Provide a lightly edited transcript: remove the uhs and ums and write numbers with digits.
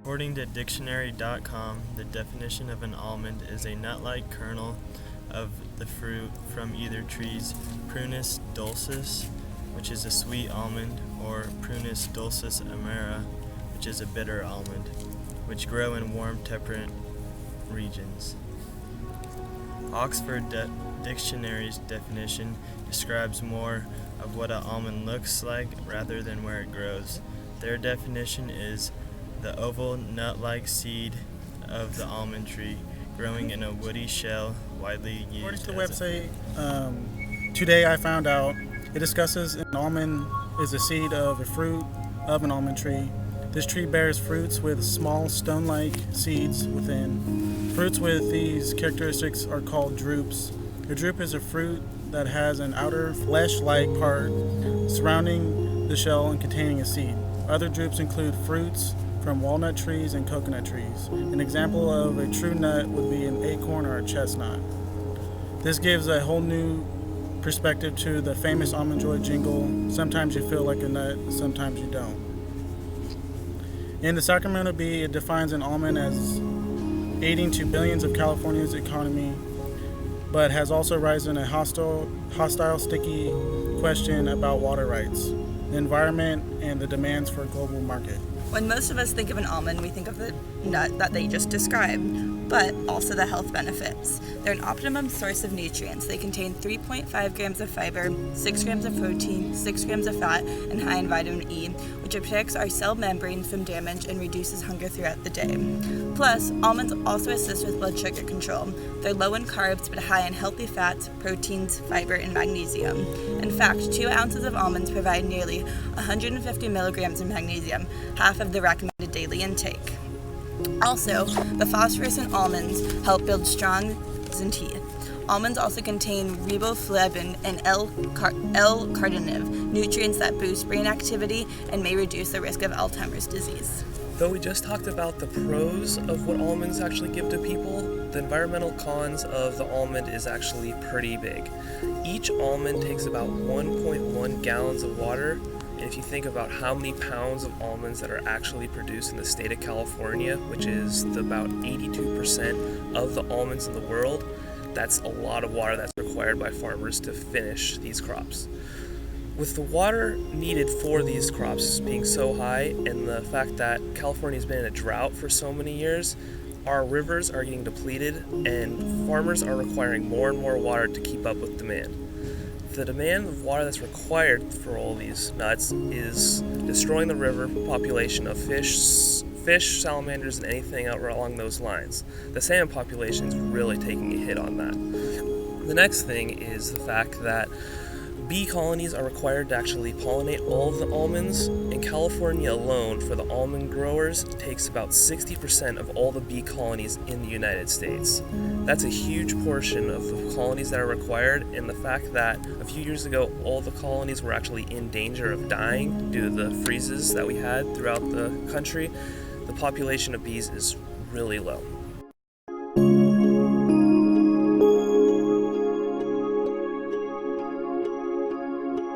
According to dictionary.com, the definition of an almond is a nut-like kernel of the fruit from either trees Prunus dulcis, which is a sweet almond, or Prunus dulcis amara, which is a bitter almond, which grow in warm temperate regions. Oxford Dictionary's definition describes more of what an almond looks like rather than where it grows. Their definition is the oval nut-like seed of the almond tree growing in a woody shell widely used. According to the website, today I found out it discusses an almond is a seed of a fruit of an almond tree. This tree bears fruits with small stone-like seeds within. Fruits with these characteristics are called drupes. A drupe is a fruit that has an outer flesh-like part surrounding the shell and containing a seed. Other drupes include fruits from walnut trees and coconut trees. An example of a true nut would be an acorn or a chestnut. This gives a whole new perspective to the famous Almond Joy jingle, sometimes you feel like a nut, sometimes you don't. In the Sacramento Bee, it defines an almond as aiding to billions of California's economy, but has also risen a hostile, sticky question about water rights, the environment, and the demands for a global market. When most of us think of an almond, we think of the nut that they just described, but also the health benefits. They're an optimum source of nutrients. They contain 3.5 grams of fiber, 6 grams of protein, 6 grams of fat, and high in vitamin E, which protects our cell membranes from damage and reduces hunger throughout the day. Plus, almonds also assist with blood sugar control. They're low in carbs, but high in healthy fats, proteins, fiber, and magnesium. In fact, 2 ounces of almonds provide nearly 150 milligrams of magnesium, half of the recommended daily intake. Also, the phosphorus in almonds help build strong bones and teeth. Almonds also contain riboflavin and L-carnitine, nutrients that boost brain activity and may reduce the risk of Alzheimer's disease. Though we just talked about the pros of what almonds actually give to people, the environmental cons of the almond is actually pretty big. Each almond takes about 1.1 gallons of water. And if you think about how many pounds of almonds that are actually produced in the state of California, which is about 82% of the almonds in the world, that's a lot of water that's required by farmers to finish these crops. With the water needed for these crops being so high and the fact that California's been in a drought for so many years, our rivers are getting depleted and farmers are requiring more and more water to keep up with demand. The demand of water that's required for all these nuts is destroying the river population of fish, salamanders, and anything out along those lines. The salmon population is really taking a hit on that. The next thing is the fact that bee colonies are required to actually pollinate all of the almonds. In California alone, for the almond growers, it takes about 60% of all the bee colonies in the United States. That's a huge portion of the colonies that are required, and the fact that a few years ago all the colonies were actually in danger of dying due to the freezes that we had throughout the country, the population of bees is really low.